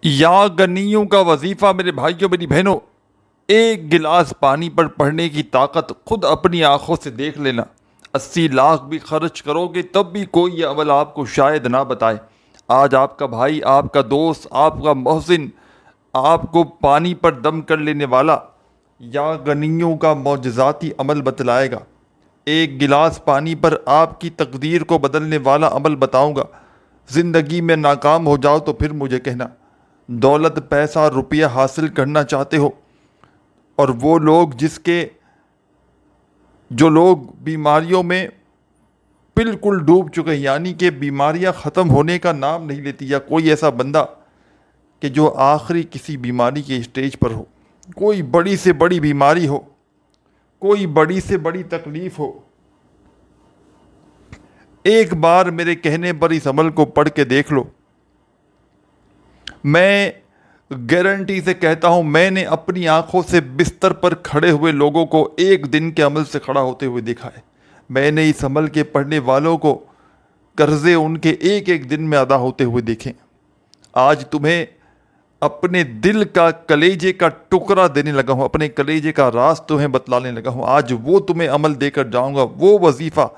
یا گنیوں کا وظیفہ میرے بھائیوں میری بہنوں، ایک گلاس پانی پر پڑھنے کی طاقت خود اپنی آنکھوں سے دیکھ لینا۔ 80 لاکھ بھی خرچ کرو گے تب بھی کوئی یہ عمل آپ کو شاید نہ بتائے۔ آج آپ کا بھائی، آپ کا دوست، آپ کا محسن آپ کو پانی پر دم کر لینے والا یا غنیوں کا معجزاتی عمل بتلائے گا۔ ایک گلاس پانی پر آپ کی تقدیر کو بدلنے والا عمل بتاؤں گا۔ زندگی میں ناکام ہو جاؤ تو پھر مجھے کہنا۔ دولت، پیسہ، روپیہ حاصل کرنا چاہتے ہو، اور وہ لوگ جو لوگ بیماریوں میں بالکل ڈوب چکے ہیں، یعنی کہ بیماریاں ختم ہونے کا نام نہیں لیتی، یا کوئی ایسا بندہ کہ جو آخری کسی بیماری کے اسٹیج پر ہو، کوئی بڑی سے بڑی بیماری ہو، کوئی بڑی سے بڑی تکلیف ہو، ایک بار میرے کہنے پر اس عمل کو پڑھ کے دیکھ لو۔ میں گارنٹی سے کہتا ہوں، میں نے اپنی آنکھوں سے بستر پر کھڑے ہوئے لوگوں کو ایک دن کے عمل سے کھڑا ہوتے ہوئے دیکھا ہے۔ میں نے اس عمل کے پڑھنے والوں کو قرضے ان کے ایک ایک دن میں ادا ہوتے ہوئے دیکھیں۔ آج تمہیں اپنے دل کا، کلیجے کا ٹکڑا دینے لگا ہوں، اپنے کلیجے کا راز تمہیں بتلانے لگا ہوں۔ آج وہ تمہیں عمل دے کر جاؤں گا، وہ وظیفہ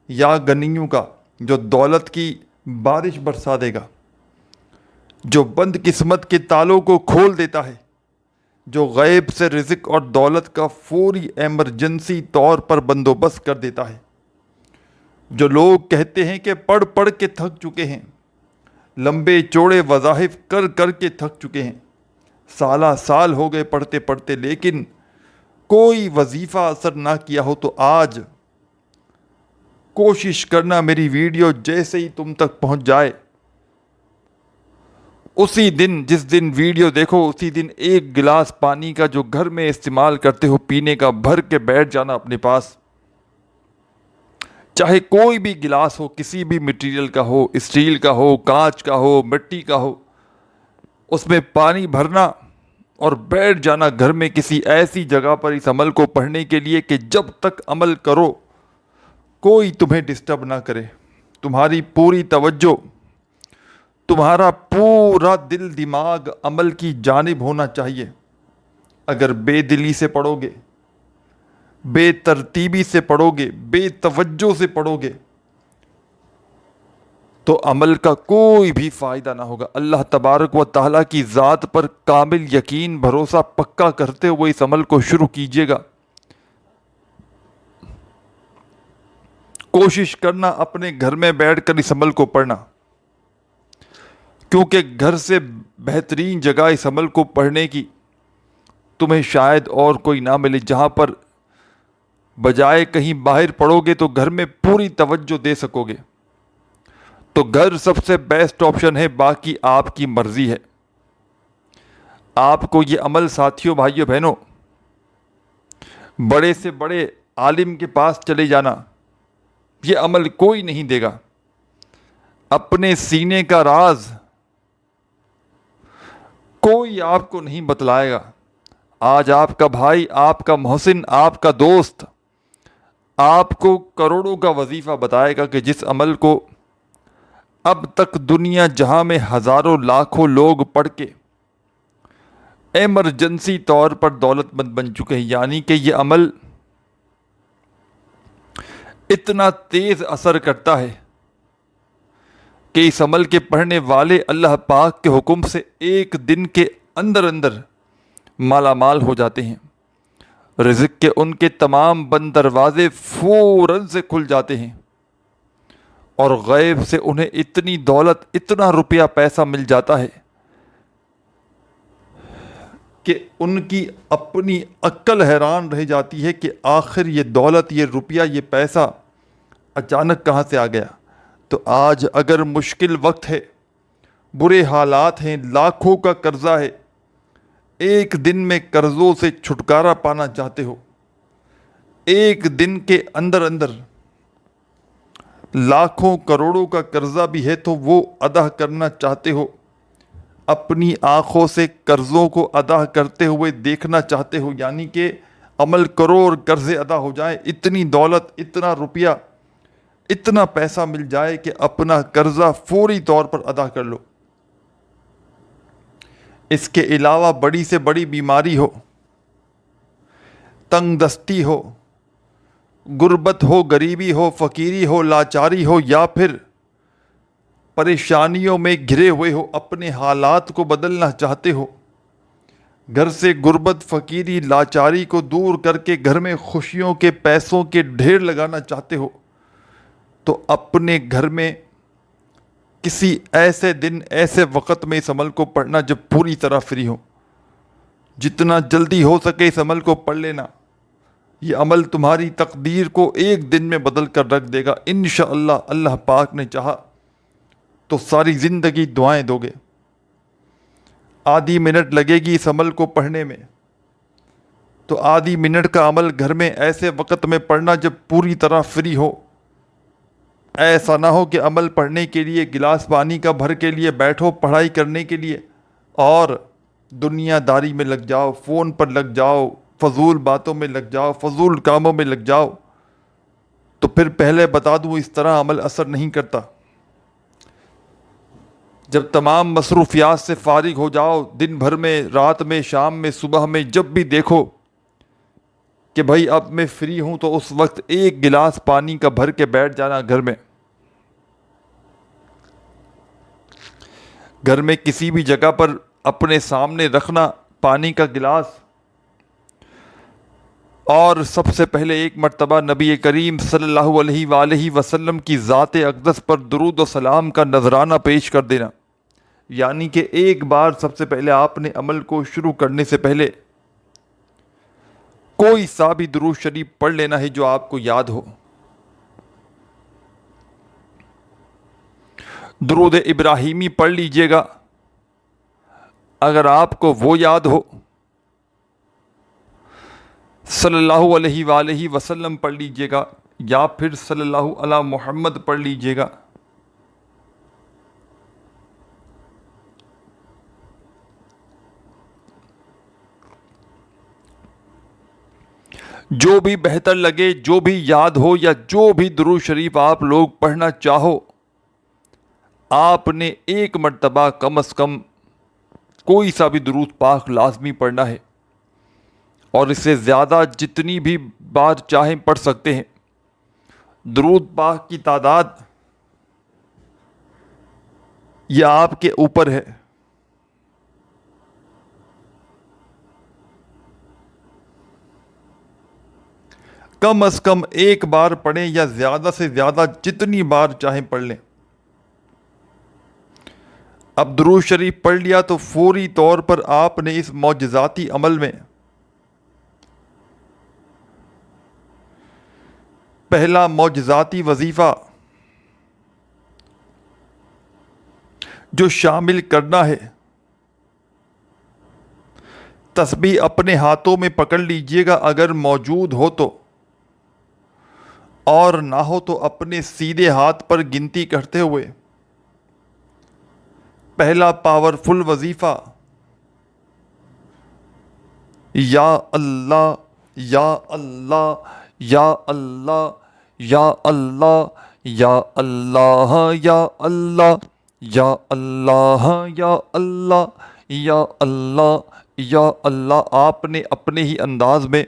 یا غنیوں کا جو دولت کی بارش برسا دے گا، جو بند قسمت کے تالوں کو کھول دیتا ہے، جو غیب سے رزق اور دولت کا فوری ایمرجنسی طور پر بندوبست کر دیتا ہے، جو لوگ کہتے ہیں کہ پڑھ پڑھ کے تھک چکے ہیں، لمبے چوڑے وظائف کر کر کے تھک چکے ہیں، سالہ سال ہو گئے پڑھتے پڑھتے، لیکن کوئی وظیفہ اثر نہ کیا ہو، تو آج کوشش کرنا میری ویڈیو جیسے ہی تم تک پہنچ جائے، اسی دن، جس دن ویڈیو دیکھو اسی دن ایک گلاس پانی کا جو گھر میں استعمال کرتے ہو پینے کا، بھر کے بیٹھ جانا اپنے پاس۔ چاہے کوئی بھی گلاس ہو، کسی بھی مٹیریل کا ہو، اسٹیل کا ہو، کانچ کا ہو، مٹی کا ہو، اس میں پانی بھرنا اور بیٹھ جانا گھر میں کسی ایسی جگہ پر اس عمل کو پڑھنے کے لیے کہ جب تک عمل کرو کوئی تمہیں ڈسٹرب نہ کرے۔ تمہاری پوری توجہ، تمہارا پورا دل دماغ عمل کی جانب ہونا چاہیے۔ اگر بے دلی سے پڑھو گے، بے ترتیبی سے پڑھو گے، بے توجہ سے پڑھو گے، تو عمل کا کوئی بھی فائدہ نہ ہوگا۔ اللہ تبارک و تعالیٰ کی ذات پر کامل یقین، بھروسہ پکا کرتے ہوئے اس عمل کو شروع کیجیے گا۔ کوشش کرنا اپنے گھر میں بیٹھ کر اس عمل کو پڑھنا، کیونکہ گھر سے بہترین جگہ اس عمل کو پڑھنے کی تمہیں شاید اور کوئی نہ ملے، جہاں پر بجائے کہیں باہر پڑھو گے تو گھر میں پوری توجہ دے سکو گے۔ تو گھر سب سے بیسٹ آپشن ہے، باقی آپ کی مرضی ہے۔ آپ کو یہ عمل ساتھیوں، بھائیوں، بہنوں، بڑے سے بڑے عالم کے پاس چلے جانا، یہ عمل کوئی نہیں دے گا۔ اپنے سینے کا راز کوئی آپ کو نہیں بتلائے گا۔ آج آپ کا بھائی، آپ کا محسن، آپ کا دوست آپ کو کروڑوں کا وظیفہ بتائے گا کہ جس عمل کو اب تک دنیا جہاں میں ہزاروں لاکھوں لوگ پڑھ کے ایمرجنسی طور پر دولت مند بن چکے ہیں، یعنی کہ یہ عمل اتنا تیز اثر کرتا ہے کہ اس عمل کے پڑھنے والے اللہ پاک کے حکم سے ایک دن کے اندر اندر مالا مال ہو جاتے ہیں۔ رزق کے ان کے تمام بند دروازے فوراً سے کھل جاتے ہیں، اور غیب سے انہیں اتنی دولت، اتنا روپیہ پیسہ مل جاتا ہے کہ ان کی اپنی عقل حیران رہ جاتی ہے کہ آخر یہ دولت، یہ روپیہ، یہ پیسہ اچانک کہاں سے آ گیا۔ تو آج اگر مشکل وقت ہے، برے حالات ہیں، لاکھوں کا قرضہ ہے، ایک دن میں قرضوں سے چھٹکارا پانا چاہتے ہو، ایک دن کے اندر اندر لاکھوں کروڑوں کا قرضہ بھی ہے تو وہ ادا کرنا چاہتے ہو، اپنی آنکھوں سے قرضوں کو ادا کرتے ہوئے دیکھنا چاہتے ہو، یعنی کہ عمل کرو اور قرضے ادا ہو جائیں، اتنی دولت، اتنا روپیہ، اتنا پیسہ مل جائے کہ اپنا قرضہ فوری طور پر ادا کر لو، اس کے علاوہ بڑی سے بڑی بیماری ہو، تنگ دستی ہو، غربت ہو، غریبی ہو، فقیری ہو، لاچاری ہو، یا پھر پریشانیوں میں گھرے ہوئے ہو، اپنے حالات کو بدلنا چاہتے ہو، گھر سے غربت، فقیری، لاچاری کو دور کر کے گھر میں خوشیوں کے پیسوں کے ڈھیر لگانا چاہتے ہو، تو اپنے گھر میں کسی ایسے دن، ایسے وقت میں اس عمل کو پڑھنا جب پوری طرح فری ہو. جتنا جلدی ہو سکے اس عمل کو پڑھ لینا. یہ عمل تمہاری تقدیر کو ایک دن میں بدل کر رکھ دے گا انشاءاللہ. اللہ پاک نے چاہا تو ساری زندگی دعائیں دو گے. آدھی منٹ لگے گی اس عمل کو پڑھنے میں، تو آدھی منٹ کا عمل گھر میں ایسے وقت میں پڑھنا جب پوری طرح فری ہو. ایسا نہ ہو کہ عمل پڑھنے کے لیے گلاس پانی کا بھر کے لیے بیٹھو پڑھائی کرنے کے لیے اور دنیا داری میں لگ جاؤ، فون پر لگ جاؤ، فضول باتوں میں لگ جاؤ، فضول کاموں میں لگ جاؤ. تو پھر پہلے بتا دوں اس طرح عمل اثر نہیں کرتا. جب تمام مصروفیات سے فارغ ہو جاؤ، دن بھر میں، رات میں، شام میں، صبح میں، جب بھی دیکھو کہ بھائی اب میں فری ہوں، تو اس وقت ایک گلاس پانی کا بھر کے بیٹھ جانا گھر میں. گھر میں کسی بھی جگہ پر اپنے سامنے رکھنا پانی کا گلاس، اور سب سے پہلے ایک مرتبہ نبی کریم صلی اللہ علیہ وآلہ وسلم کی ذات اقدس پر درود و سلام کا نذرانہ پیش کر دینا. یعنی کہ ایک بار سب سے پہلے آپ نے عمل کو شروع کرنے سے پہلے کوئی سا بھی درود شریف پڑھ لینا ہے جو آپ کو یاد ہو. درود ابراہیمی پڑھ لیجئے گا اگر آپ کو وہ یاد ہو. صلی اللہ علیہ وآلہ وسلم پڑھ لیجئے گا، یا پھر صلی اللہ علی محمد پڑھ لیجئے گا. جو بھی بہتر لگے، جو بھی یاد ہو، یا جو بھی درود شریف آپ لوگ پڑھنا چاہو، آپ نے ایک مرتبہ کم از کم کوئی سا بھی درود پاک لازمی پڑھنا ہے، اور اس سے زیادہ جتنی بھی بار چاہیں پڑھ سکتے ہیں. درود پاک کی تعداد یہ آپ کے اوپر ہے. کم از کم ایک بار پڑھیں یا زیادہ سے زیادہ جتنی بار چاہیں پڑھ لیں. اب درود شریف پڑھ لیا تو فوری طور پر آپ نے اس معجزاتی عمل میں پہلا معجزاتی وظیفہ جو شامل کرنا ہے، تسبیح اپنے ہاتھوں میں پکڑ لیجئے گا اگر موجود ہو تو، اور نہ ہو تو اپنے سیدھے ہاتھ پر گنتی کرتے ہوئے پہلا پاورفل وظیفہ یا اللہ یا اللہ یا اللہ یا اللہ یا اللہ یا اللہ یا اللہ یا اللہ یا اللہ یا اللہ، آپ نے اپنے ہی انداز میں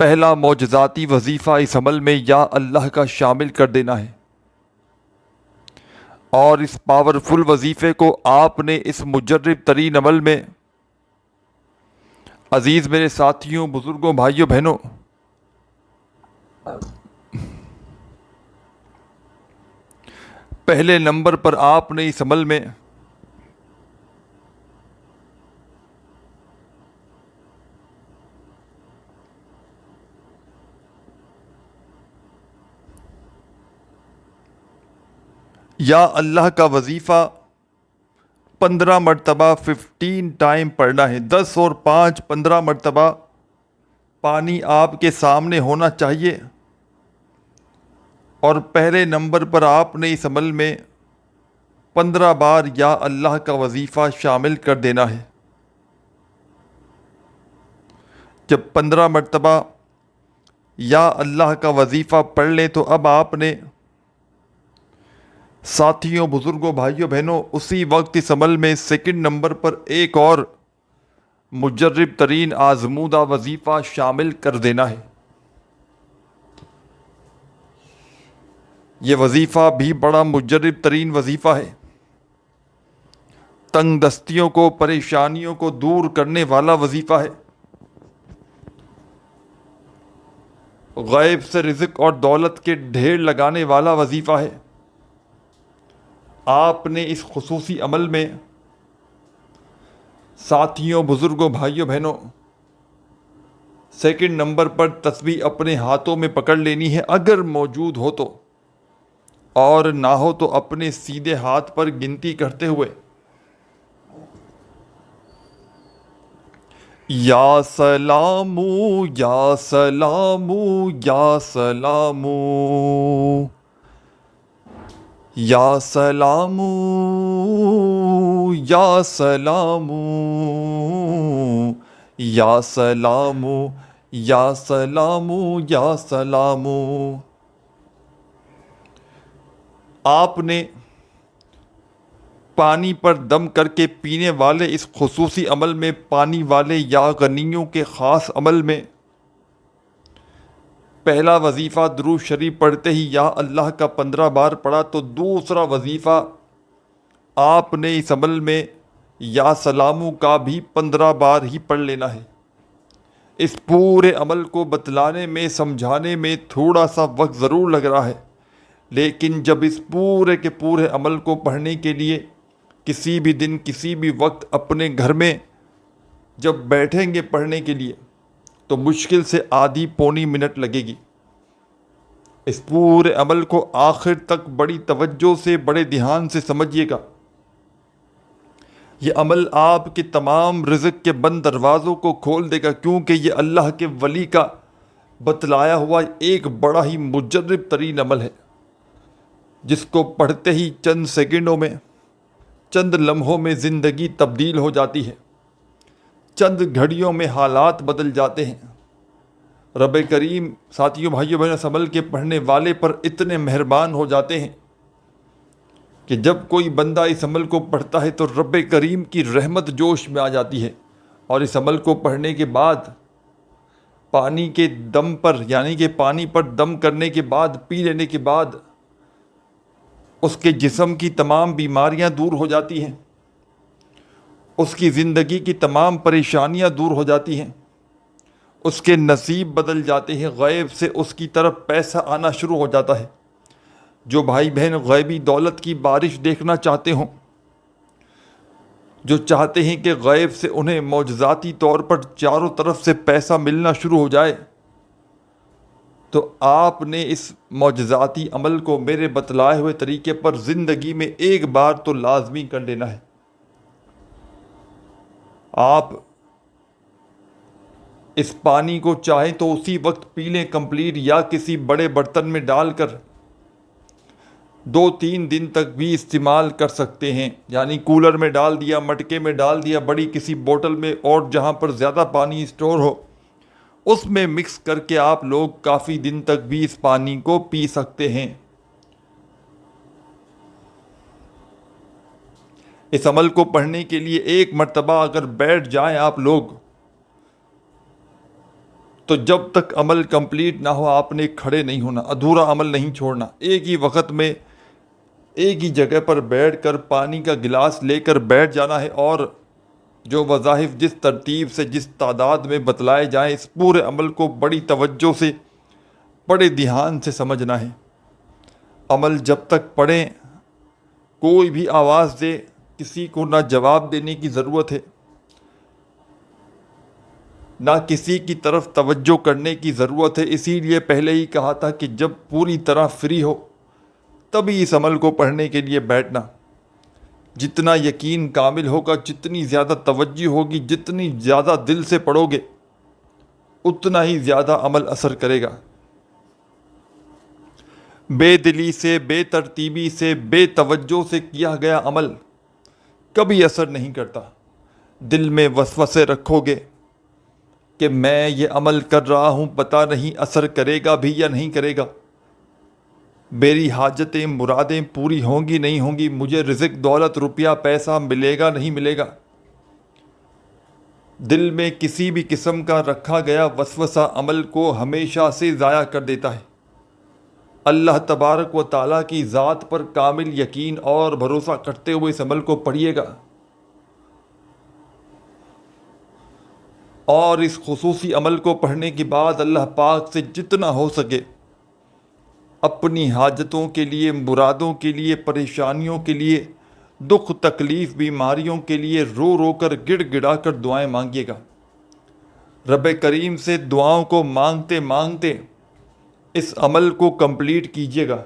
پہلا معجزاتی وظیفہ اس عمل میں یا اللہ کا شامل کر دینا ہے. اور اس پاورفل وظیفے کو آپ نے اس مجرب ترین عمل میں، عزیز میرے ساتھیوں، بزرگوں، بھائیوں، بہنوں، پہلے نمبر پر آپ نے اس عمل میں یا اللہ کا وظیفہ 15 مرتبہ 15 ٹائم پڑھنا ہے. 10 اور 5 15 مرتبہ پانی آپ کے سامنے ہونا چاہیے، اور پہلے نمبر پر آپ نے اس عمل میں 15 بار یا اللہ کا وظیفہ شامل کر دینا ہے. جب 15 مرتبہ یا اللہ کا وظیفہ پڑھ لیں تو اب آپ نے ساتھیوں، بزرگوں، بھائیوں، بہنوں، اسی وقت اس عمل میں سیکنڈ نمبر پر ایک اور مجرب ترین آزمودہ وظیفہ شامل کر دینا ہے۔ یہ وظیفہ بھی بڑا مجرب ترین وظیفہ ہے، تنگ دستیوں کو، پریشانیوں کو دور کرنے والا وظیفہ ہے، غیب سے رزق اور دولت کے ڈھیر لگانے والا وظیفہ ہے۔ آپ نے اس خصوصی عمل میں ساتھیوں، بزرگوں، بھائیوں، بہنوں، سیکنڈ نمبر پر تسبیح اپنے ہاتھوں میں پکڑ لینی ہے اگر موجود ہو تو، اور نہ ہو تو اپنے سیدھے ہاتھ پر گنتی کرتے ہوئے یا سلامو یا سلامو یا سلامو یا سلامو یا سلامو یا سلامو یا سلامو یا سلامو۔ آپ نے پانی پر دم کر کے پینے والے اس خصوصی عمل میں پانی والے یا غنیوں کے خاص عمل میں پہلا وظیفہ درود شریف پڑھتے ہی یا اللہ کا 15 بار پڑھا تو دوسرا وظیفہ آپ نے اس عمل میں یا سلامو کا بھی 15 بار ہی پڑھ لینا ہے۔ اس پورے عمل کو بتلانے میں، سمجھانے میں تھوڑا سا وقت ضرور لگ رہا ہے، لیکن جب اس پورے کے پورے عمل کو پڑھنے کے لیے کسی بھی دن، کسی بھی وقت اپنے گھر میں جب بیٹھیں گے پڑھنے کے لیے تو مشکل سے آدھی پونی منٹ لگے گی۔ اس پورے عمل کو آخر تک بڑی توجہ سے، بڑے دھیان سے سمجھیے گا۔ یہ عمل آپ کے تمام رزق کے بند دروازوں کو کھول دے گا، کیونکہ یہ اللہ کے ولی کا بتلایا ہوا ایک بڑا ہی مجرب ترین عمل ہے، جس کو پڑھتے ہی چند سیکنڈوں میں، چند لمحوں میں زندگی تبدیل ہو جاتی ہے، چند گھڑیوں میں حالات بدل جاتے ہیں۔ رب کریم ساتھیوں، بھائیوں، بہنوں، اس عمل کے پڑھنے والے پر اتنے مہربان ہو جاتے ہیں کہ جب کوئی بندہ اس عمل کو پڑھتا ہے تو رب کریم کی رحمت جوش میں آ جاتی ہے، اور اس عمل کو پڑھنے کے بعد پانی کے دم پر، یعنی کہ پانی پر دم کرنے کے بعد، پی لینے کے بعد اس کے جسم کی تمام بیماریاں دور ہو جاتی ہیں، اس کی زندگی کی تمام پریشانیاں دور ہو جاتی ہیں، اس کے نصیب بدل جاتے ہیں، غیب سے اس کی طرف پیسہ آنا شروع ہو جاتا ہے۔ جو بھائی بہن غیبی دولت کی بارش دیکھنا چاہتے ہوں، جو چاہتے ہیں کہ غیب سے انہیں معجزاتی طور پر چاروں طرف سے پیسہ ملنا شروع ہو جائے، تو آپ نے اس معجزاتی عمل کو میرے بتلائے ہوئے طریقے پر زندگی میں ایک بار تو لازمی کر لینا ہے۔ آپ اس پانی کو چاہیں تو اسی وقت پی لیں کمپلیٹ، یا کسی بڑے برتن میں ڈال کر 2-3 دن تک بھی استعمال کر سکتے ہیں، یعنی کولر میں ڈال دیا، مٹکے میں ڈال دیا، بڑی کسی بوتل میں، اور جہاں پر زیادہ پانی اسٹور ہو اس میں مکس کر کے آپ لوگ کافی دن تک بھی اس پانی کو پی سکتے ہیں۔ اس عمل کو پڑھنے کے لیے ایک مرتبہ اگر بیٹھ جائیں آپ لوگ، تو جب تک عمل کمپلیٹ نہ ہو آپ نے کھڑے نہیں ہونا، ادھورا عمل نہیں چھوڑنا۔ ایک ہی وقت میں ایک ہی جگہ پر بیٹھ کر پانی کا گلاس لے کر بیٹھ جانا ہے، اور جو وظائف جس ترتیب سے، جس تعداد میں بتلائے جائیں، اس پورے عمل کو بڑی توجہ سے، بڑے دھیان سے سمجھنا ہے۔ عمل جب تک پڑھیں کوئی بھی آواز دے، کسی کو نہ جواب دینے کی ضرورت ہے، نہ کسی کی طرف توجہ کرنے کی ضرورت ہے۔ اسی لیے پہلے ہی کہا تھا کہ جب پوری طرح فری ہو تبھی اس عمل کو پڑھنے کے لیے بیٹھنا۔ جتنا یقین کامل ہوگا، جتنی زیادہ توجہ ہوگی، جتنی زیادہ دل سے پڑھو گے، اتنا ہی زیادہ عمل اثر کرے گا۔ بے دلی سے، بے ترتیبی سے، بے توجہ سے کیا گیا عمل کبھی اثر نہیں کرتا۔ دل میں وسوسے رکھو گے کہ میں یہ عمل کر رہا ہوں، پتہ نہیں اثر کرے گا بھی یا نہیں کرے گا، میری حاجتیں مرادیں پوری ہوں گی نہیں ہوں گی، مجھے رزق دولت روپیہ پیسہ ملے گا نہیں ملے گا، دل میں کسی بھی قسم کا رکھا گیا وسوسہ عمل کو ہمیشہ سے ضائع کر دیتا ہے۔ اللہ تبارک و تعالیٰ کی ذات پر کامل یقین اور بھروسہ کرتے ہوئے اس عمل کو پڑھیے گا، اور اس خصوصی عمل کو پڑھنے کے بعد اللہ پاک سے جتنا ہو سکے اپنی حاجتوں کے لیے، مرادوں کے لیے، پریشانیوں کے لیے، دکھ تکلیف بیماریوں کے لیے رو رو کر گڑ گڑا کر دعائیں مانگیے گا۔ رب کریم سے دعاؤں کو مانگتے مانگتے اس عمل کو کمپلیٹ کیجیے گا۔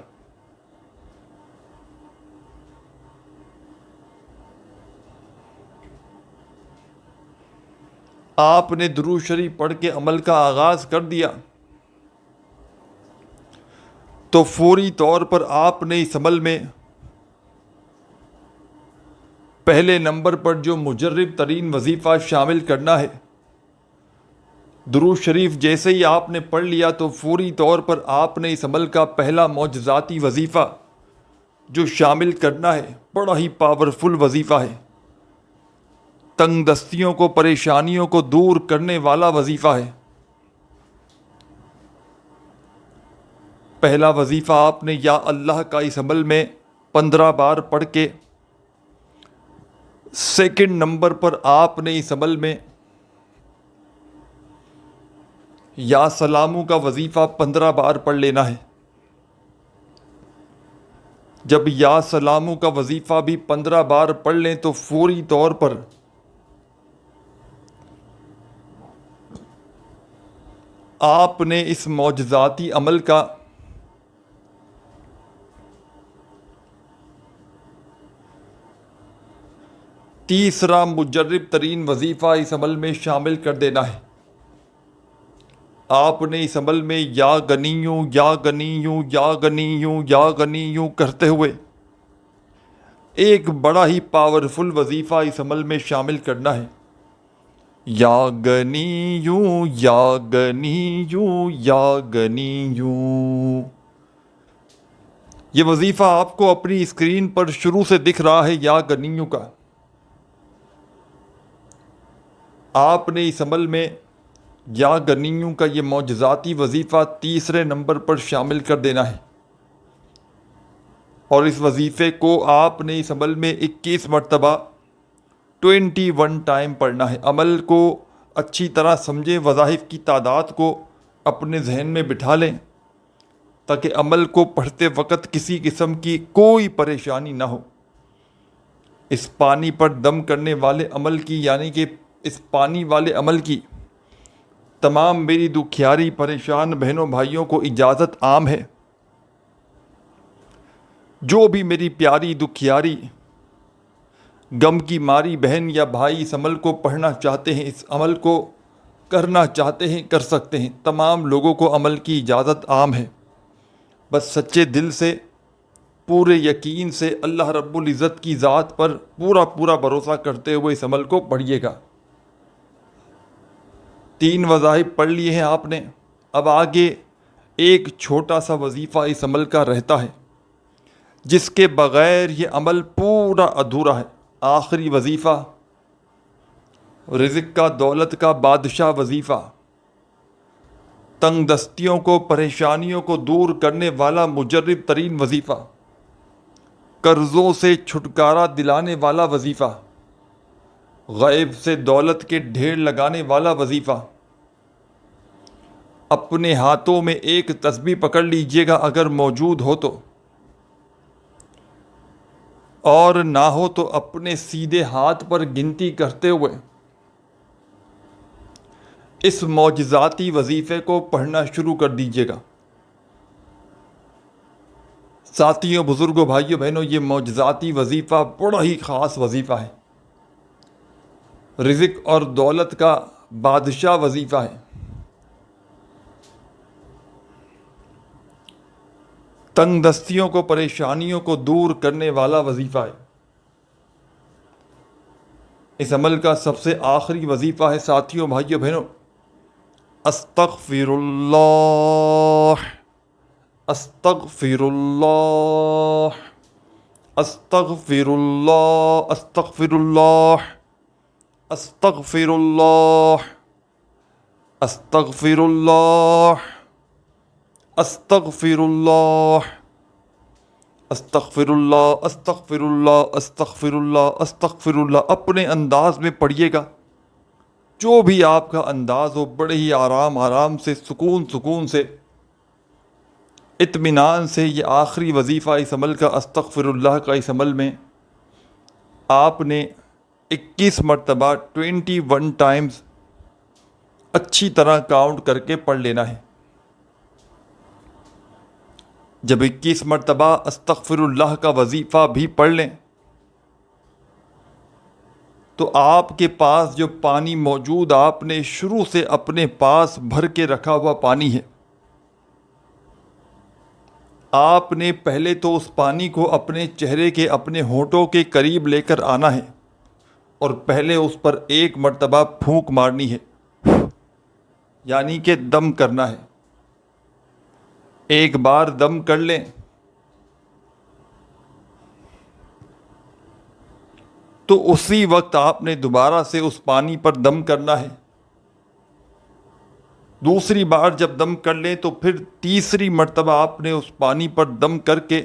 آپ نے درود شریف پڑھ کے عمل کا آغاز کر دیا تو فوری طور پر آپ نے اس عمل میں پہلے نمبر پر جو مجرب ترین وظیفہ شامل کرنا ہے، درود شریف جیسے ہی آپ نے پڑھ لیا تو فوری طور پر آپ نے اس عمل کا پہلا معجزاتی وظیفہ جو شامل کرنا ہے، بڑا ہی پاورفل وظیفہ ہے، تنگ دستیوں کو، پریشانیوں کو دور کرنے والا وظیفہ ہے۔ پہلا وظیفہ آپ نے یا اللہ کا اس عمل میں 15 بار پڑھ کے، سیکنڈ نمبر پر آپ نے اس عمل میں یا سلاموں کا وظیفہ 15 بار پڑھ لینا ہے۔ جب یا سلاموں کا وظیفہ بھی 15 بار پڑھ لیں تو فوری طور پر آپ نے اس معجزاتی عمل کا تیسرا مجرب ترین وظیفہ اس عمل میں شامل کر دینا ہے۔ آپ نے اس عمل میں یا غنیوں یا غنیوں یا غنیوں یا غنیوں کرتے ہوئے ایک بڑا ہی پاورفل وظیفہ اس عمل میں شامل کرنا ہے، یا غنیوں یا غنیوں یا غنیوں۔ یہ وظیفہ آپ کو اپنی اسکرین پر شروع سے دکھ رہا ہے، یا غنیوں کا۔ آپ نے اس عمل میں یا غنیوں کا یہ معجزاتی وظیفہ تیسرے نمبر پر شامل کر دینا ہے، اور اس وظیفے کو آپ نے اس عمل میں 21 مرتبہ 21 ٹائم پڑھنا ہے۔ عمل کو اچھی طرح سمجھیں، وظائف کی تعداد کو اپنے ذہن میں بٹھا لیں تاکہ عمل کو پڑھتے وقت کسی قسم کی کوئی پریشانی نہ ہو۔ اس پانی پر دم کرنے والے عمل کی، یعنی کہ اس پانی والے عمل کی تمام میری دکھیاری پریشان بہنوں بھائیوں کو اجازت عام ہے۔ جو بھی میری پیاری دکھیاری غم کی ماری بہن یا بھائی اس عمل کو پڑھنا چاہتے ہیں، اس عمل کو کرنا چاہتے ہیں، کر سکتے ہیں۔ تمام لوگوں کو عمل کی اجازت عام ہے، بس سچے دل سے، پورے یقین سے اللہ رب العزت کی ذات پر پورا بھروسہ کرتے ہوئے اس عمل کو پڑھیے گا۔ 3 وظائف پڑھ لیے ہیں آپ نے، اب آگے ایک چھوٹا سا وظیفہ اس عمل کا رہتا ہے جس کے بغیر یہ عمل پورا ادھورا ہے۔ آخری وظیفہ، رزق کا، دولت کا بادشاہ وظیفہ، تنگ دستیوں کو، پریشانیوں کو دور کرنے والا مجرب ترین وظیفہ، قرضوں سے چھٹکارا دلانے والا وظیفہ، غیب سے دولت کے ڈھیر لگانے والا وظیفہ۔ اپنے ہاتھوں میں ایک تسبیح پکڑ لیجئے گا اگر موجود ہو تو، اور نہ ہو تو اپنے سیدھے ہاتھ پر گنتی کرتے ہوئے اس معجزاتی وظیفے کو پڑھنا شروع کر دیجئے گا۔ ساتھیوں، بزرگوں، بھائیوں، بہنوں، یہ معجزاتی وظیفہ بڑا ہی خاص وظیفہ ہے، رزق اور دولت کا بادشاہ وظیفہ ہے۔ تنگ دستیوں کو، پریشانیوں کو دور کرنے والا وظیفہ ہے۔ اس عمل کا سب سے آخری وظیفہ ہے ساتھیوں، بھائیوں، بہنوں، استغفر اللہ استغفر اللہ، استغفر اللہ، استغفر اللہ، استغفر اللہ، استغفر اللہ، استغفر اللہ، استغفر اللہ، استغفر اللہ، استغفر اللہ، استغفر اللہ۔ اپنے انداز میں پڑھیے گا، جو بھی آپ کا انداز ہو، بڑے ہی آرام آرام سے، سکون سکون سے، اطمینان سے۔ یہ آخری وظیفہ اس عمل کا، استغفر اللہ کا، اس عمل میں آپ نے 21 مرتبہ 21 ٹائمز اچھی طرح کاؤنٹ کر کے پڑھ لینا ہے۔ جب 21 مرتبہ استغفر اللہ کا وظیفہ بھی پڑھ لیں تو آپ کے پاس جو پانی موجود، آپ نے شروع سے اپنے پاس بھر کے رکھا ہوا پانی ہے، آپ نے پہلے تو اس پانی کو اپنے چہرے کے، اپنے ہونٹوں کے قریب لے کر آنا ہے اور پہلے اس پر 1 مرتبہ پھونک مارنی ہے، یعنی کہ دم کرنا ہے۔ ایک بار دم کر لیں تو اسی وقت آپ نے دوبارہ سے اس پانی پر دم کرنا ہے۔ دوسری بار جب دم کر لیں تو پھر تیسری مرتبہ آپ نے اس پانی پر دم کر کے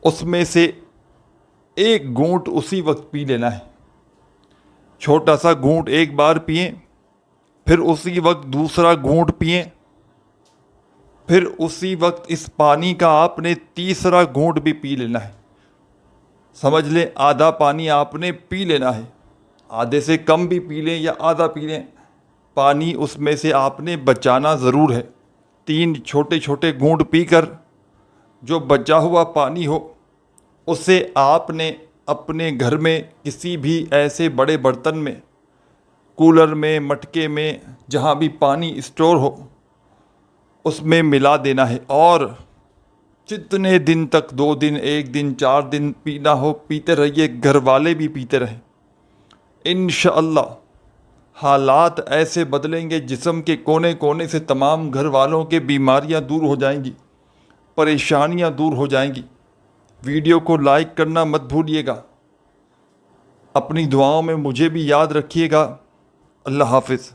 اس میں سے 1 گھونٹ اسی وقت پی لینا ہے۔ چھوٹا سا گھونٹ ایک بار پئیں، پھر اسی وقت دوسرا گھونٹ پئیں، پھر اسی وقت اس پانی کا آپ نے تیسرا گھونٹ بھی پی لینا ہے۔ سمجھ لیں آدھا پانی آپ نے پی لینا ہے، آدھے سے کم بھی پی لیں یا آدھا پی لیں، پانی اس میں سے آپ نے بچانا ضرور ہے۔ 3 چھوٹے چھوٹے گھونٹ پی کر جو بچا ہوا پانی ہو اسے آپ نے اپنے گھر میں کسی بھی ایسے بڑے برتن میں، کولر میں، مٹکے میں، جہاں بھی پانی اسٹور ہو اس میں ملا دینا ہے، اور جتنے دن تک، 2 دن، 1 دن، 4 دن پینا ہو پیتے رہیے، گھر والے بھی پیتے رہیں۔ انشاءاللہ حالات ایسے بدلیں گے، جسم کے کونے کونے سے تمام گھر والوں کے بیماریاں دور ہو جائیں گی، پریشانیاں دور ہو جائیں گی۔ ویڈیو کو لائک کرنا مت بھولیے گا، اپنی دعاؤں میں مجھے بھی یاد رکھیے گا۔ اللہ حافظ۔